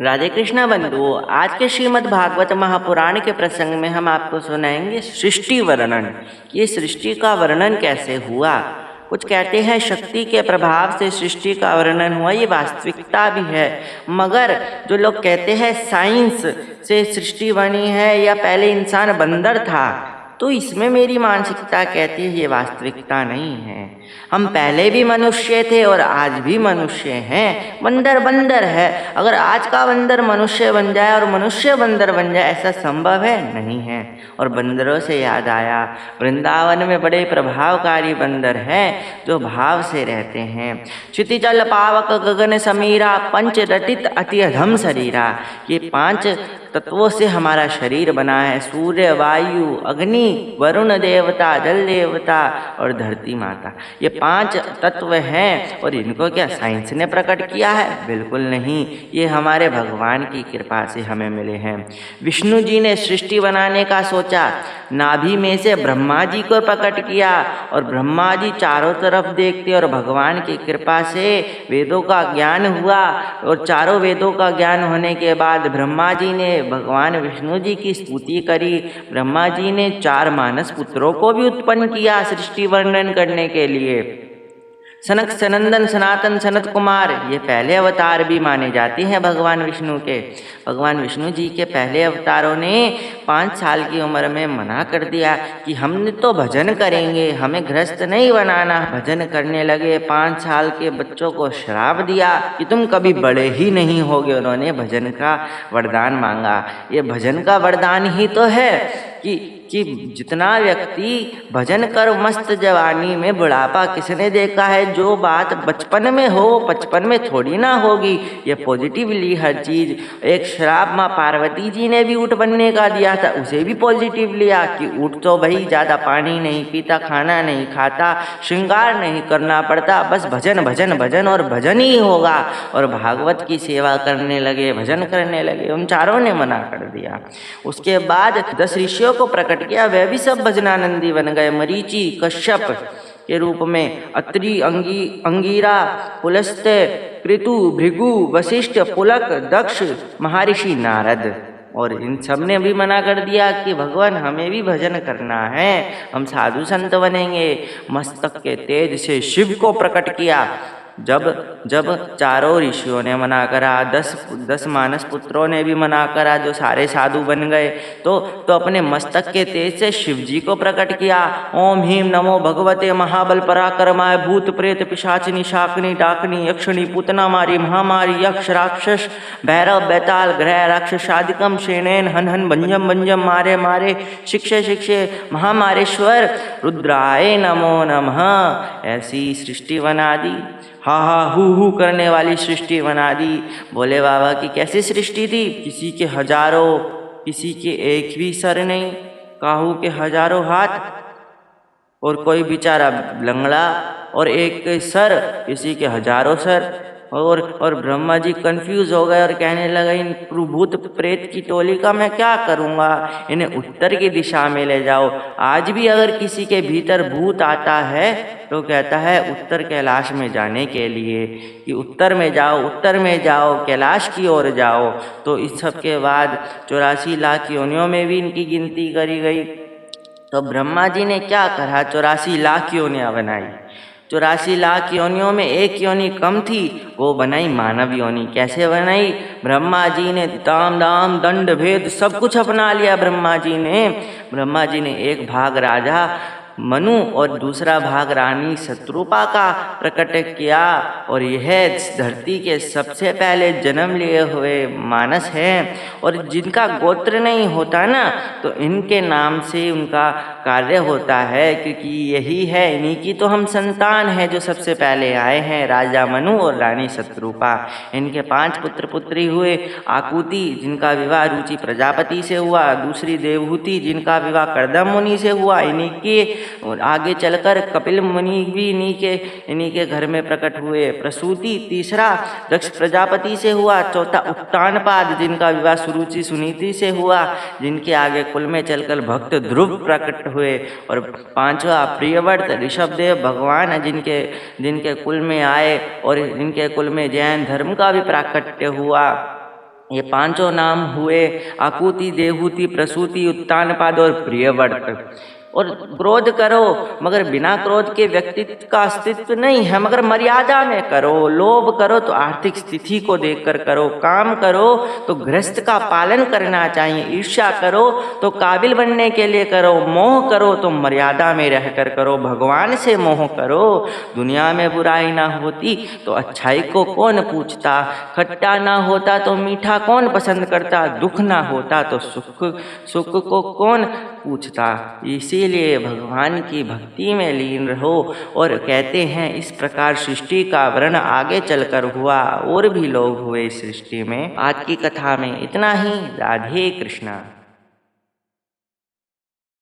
राधे कृष्णा बंधु, आज के श्रीमद् भागवत महापुराण के प्रसंग में हम आपको सुनाएंगे सृष्टि वर्णन। ये सृष्टि का वर्णन कैसे हुआ। कुछ कहते हैं शक्ति के प्रभाव से सृष्टि का वर्णन हुआ, ये वास्तविकता भी है। मगर जो लोग कहते हैं साइंस से सृष्टि बनी है या पहले इंसान बंदर था, तो इसमें मेरी मानसिकता कहती है ये वास्तविकता नहीं है। हम पहले भी मनुष्य थे और आज भी मनुष्य हैं। बंदर बंदर है। अगर आज का बंदर मनुष्य बन जाए और मनुष्य बंदर बन जाए, ऐसा संभव है? नहीं है। और बंदरों से याद आया, वृंदावन में बड़े प्रभावकारी बंदर हैं जो भाव से रहते हैं। क्षितिजल पावक गगन समीरा पंच रटित अति अधम शरीरा। ये 5 तत्वों से हमारा शरीर बना है। सूर्य, वायु, अग्नि, वरुण देवता, जल देवता और धरती माता, ये 5 तत्व हैं। और इनको क्या साइंस ने प्रकट किया है? बिल्कुल नहीं। ये हमारे भगवान की कृपा से हमें मिले हैं। विष्णु जी ने सृष्टि बनाने का सोचा, नाभि में से ब्रह्मा जी को प्रकट किया और ब्रह्मा जी चारों तरफ देखते और भगवान की कृपा से वेदों का ज्ञान हुआ। और चारों वेदों का ज्ञान होने के बाद ब्रह्मा जी ने भगवान विष्णु जी की स्तुति करी। ब्रह्मा जी ने 4 मानस पुत्रों को भी उत्पन्न किया सृष्टि वर्णन करने के लिए। सनक, सनंदन, सनातन, सनत कुमार, ये पहले अवतार भी माने जाते हैं भगवान विष्णु के। भगवान विष्णु जी के पहले अवतारों ने 5 साल की उम्र में मना कर दिया कि हमने तो भजन करेंगे, हमें गृहस्थ नहीं बनाना। भजन करने लगे। 5 साल के बच्चों को श्राप दिया कि तुम कभी बड़े ही नहीं होगे। उन्होंने भजन का वरदान मांगा। ये भजन का वरदान ही तो है कि जितना व्यक्ति भजन कर मस्त जवानी में बुढ़ापा किसने देखा है। जो बात बचपन में हो 55 में थोड़ी ना होगी। ये पॉजिटिवली हर चीज़। एक श्राप माँ पार्वती जी ने भी ऊँट बनने का दिया था, उसे भी पॉजिटिव लिया कि ऊँट तो भाई ज़्यादा पानी नहीं पीता, खाना नहीं खाता, श्रृंगार नहीं करना पड़ता, बस भजन भजन भजन और भजन ही होगा। और भागवत की सेवा करने लगे, भजन करने लगे। उन चारों ने मना कर दिया। उसके बाद 10 ऋषियों को प्रकट किया, वे भी सब भजनानंदी बन गए। मरीचि कश्यप के रूप में, अत्रि, अंगीरा, पुलस्त्य, कृतु, भृगु, वशिष्ठ, पुलक, दक्ष, महर्षि नारद। और इन सब ने भी मना कर दिया कि भगवान हमें भी भजन करना है, हम साधु संत बनेंगे। मस्तक के तेज से शिव को प्रकट किया। जब चारों ऋषियों ने मना करा, 10 मानस पुत्रों ने भी मना करा, जो सारे साधु बन गए, तो अपने मस्तक के तेज से शिव जी को प्रकट किया। ओम ह्रीं नमो भगवते महाबल पराक्रमाय भूत प्रेत पिशाचिनी शाकिनी डाकिनी यक्षिणी पूतना मारी महामारी यक्ष राक्षस भैरव बैताल ग्रह राक्षसादिकम सेनेन हन हन भंजम भंजम मारे मारे शिक्षे शिक्षे महामारेश्वर रुद्राय नमो नमः। ऐसी सृष्टि बना दी। हा हा हू करने वाली सृष्टि बना दी। भोले बाबा की कैसी सृष्टि थी? किसी के हजारों, किसी के एक भी सर नहीं, काहू के हजारों हाथ, और कोई बेचारा लंगड़ा और एक सर, किसी के हजारों सर। और ब्रह्मा जी कंफ्यूज हो गए और कहने लगे, इन भूत प्रेत की टोली का मैं क्या करूँगा, इन्हें उत्तर की दिशा में ले जाओ। आज भी अगर किसी के भीतर भूत आता है तो कहता है उत्तर कैलाश में जाने के लिए, कि उत्तर में जाओ, उत्तर में जाओ, कैलाश की ओर जाओ। तो इस सब के बाद 84 लाख योनियों में भी इनकी गिनती करी गई। तो ब्रह्मा जी ने क्या करा, 84 लाख योनियाँ बनाई। 84 लाख योनियों में एक योनि कम थी, वो बनाई मानव योनि। कैसे बनाई? ब्रह्मा जी ने ताम दाम दंड भेद सब कुछ अपना लिया। ब्रह्मा जी ने एक भाग राजा मनु और दूसरा भाग रानी शत्रुपा का प्रकट किया। और यह धरती के सबसे पहले जन्म लिए हुए मानस हैं। और जिनका गोत्र नहीं होता ना, तो इनके नाम से उनका कार्य होता है, क्योंकि यही है, इन्हीं की तो हम संतान हैं जो सबसे पहले आए हैं, राजा मनु और रानी शत्रुपा। इनके 5 पुत्र पुत्री हुए। आकुति, जिनका विवाह रुचि प्रजापति से हुआ। दूसरी देवहूति, जिनका विवाह कर्दम मुनि से हुआ। इन्हीं के और आगे चलकर कपिल मुनि भी इन्हीं के घर में प्रकट हुए। प्रसूति, तीसरा दक्ष प्रजापति से हुआ। चौथा उत्तानपाद, जिनका विवाह सुरुचि सुनीति से हुआ, जिनके आगे कुल में चलकर भक्त ध्रुव प्रकट हुए। और 5वां प्रियव्रत ऋषभदेव भगवान, जिनके कुल में आए और इनके कुल में जैन धर्म का भी प्राकट्य हुआ। ये पांचों नाम हुए आकुति, देहूति, प्रसूति, उत्तानपाद और प्रियव्रत। और क्रोध करो मगर बिना क्रोध के व्यक्तित्व का अस्तित्व नहीं है, मगर मर्यादा में करो। लोभ करो तो आर्थिक स्थिति को देखकर करो। काम करो तो गृहस्थ का पालन करना चाहिए। ईर्ष्या करो तो काबिल बनने के लिए करो। मोह करो तो मर्यादा में रहकर करो। भगवान से मोह करो। दुनिया में बुराई ना होती तो अच्छाई को कौन पूछता। खट्टा ना होता तो मीठा कौन पसंद करता। दुख ना होता तो सुख को कौन पूछता। इसीलिए भगवान की भक्ति में लीन रहो। और कहते हैं इस प्रकार सृष्टि का वर्णन आगे चलकर हुआ, और भी लोग हुए इस सृष्टि में। आज की कथा में इतना ही। राधे कृष्णा।